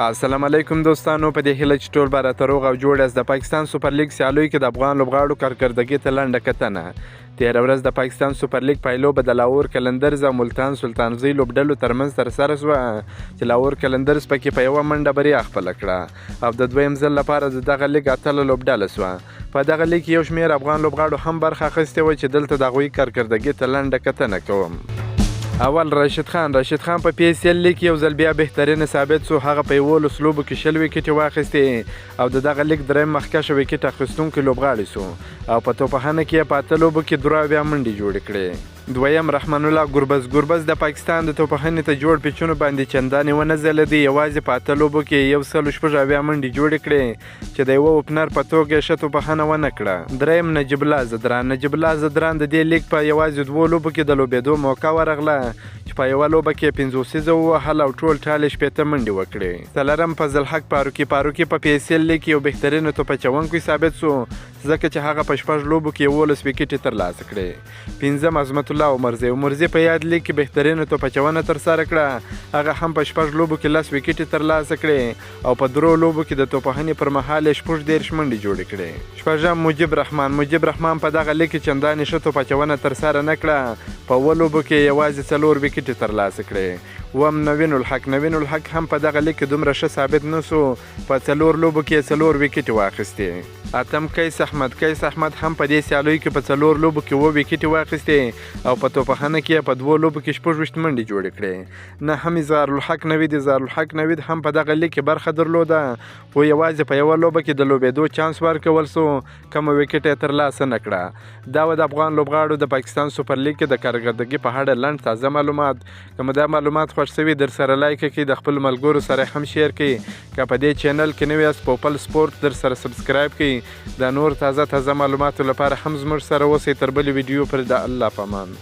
السلام علیکم دوستانو، په دې هیله چې ټول به راته روغ او جوړ یاست. د پاکستان سوپر لیګ سیالیو کې د افغان لوبغاړو کارکردګۍ ته لنډه کتنه. تېره ورځ د پاکستان سوپر لیګ پایلوبه د لاهور قلندرز او ملتان سلطانزۍ لوبډلو ترمنځ ترسره شوه چې لاهور قلندرز پکې په یوه منډه بریا خپله کړه او د دویم ځل لپاره د دغه لیګ اتله لوبډله شوه. په دغه لیګ کې یو شمېر افغان لوبغاړو هم برخه اخیستې وه چې دلته د هغوی کارکردګۍ ته لنډه کتنه کوم. اول راشد خان په پی اس ایل لیګ کې یو ځل بیا بهترینه ثابت شو. هغه په 11 لوبو کې 20 ویکټې واخیستې او د دغه لیګ دریم مخکشه ویکټ اخیستونکی لوبغاړی شو او په توپخانه کې یې په 8 لوبو کې 3 بیا منډې جوړې کړې. دویم رحمان الله ګربز د پاکستان د توپخانې ته جوړ پیچونو باندې چندانې ونه ځلېدی. یوازې په 8 لوبو کې 106 بیا منډې جوړې کړې چې د یوه اوپنر په توګه یې ښه توپخانه ونه کړه. دریم نجیب الله زدران د دې لیګ په یوازې 2 لوبو کې د لوبېدو موقع ورغله چې په یوه لوبه کې 50 سیزه ووهل او ټول ټال یې 80 منډې وکړې. څلورم فضل حق پاروکي په پی اس ایل لیګ کې یو بهترینه توپ اچوونکی ثابت شو ځکه چې هغه په 6 لوبو کې 11 ویکټې ترلاسه کړې. پنځم عظمت الله عمرزی په یاد لیګ کې بهترینه توپ اچونه ترسره کړه. هغه هم په 6 لوبو کې 10 ویکټې ترلاسه کړې او په 3 لوبو کې د توپخانې پر مهال یې 14 منډې جوړې کړې. شپږم مجيب رحمان په دغه لیګ کې چندانې ښه توپ اچونه ترسره نه کړه. په 7 لوبو کې یوازې 4 ویکټې ترلاسه کړې. اووم نوین الحق هم په دغه لیګ کې دومره ښه ثابت نه شو. په 4 لوبو کې 4 ویکټې واخیستې. اتم قیس احمد هم په دې سیالیو کې په 4 لوبو کې 7 ویکټې واخیستې او په توپخانه کې په 2 لوبو کې 26 منډې جوړې کړې. نهم اظهار الحق نوید هم په دغه لیګ کې برخه درلوده خو یوازې په 1 لوبه کې د لوبېدو چانس ورکول شو، کومه ویکټ یې ترلاسه نه کړه. دا د افغان لوبغاړو د پاکستان سوپر لیګ کې د کارکردګۍ په اړه لنډ تازه معلومات. که دا معلومات خوښ شوي در سره لایک کړئ، د خپلو ملګرو سره هم شیر کړئ. که په دې چینل کې نوي یاست پوپل سپورت در سره سبسکرایب کړئ. د نور تازه معلوماتو لپاره هم زموږ سره اوسئ. تر بلې ویډیو پورې د الله په امان.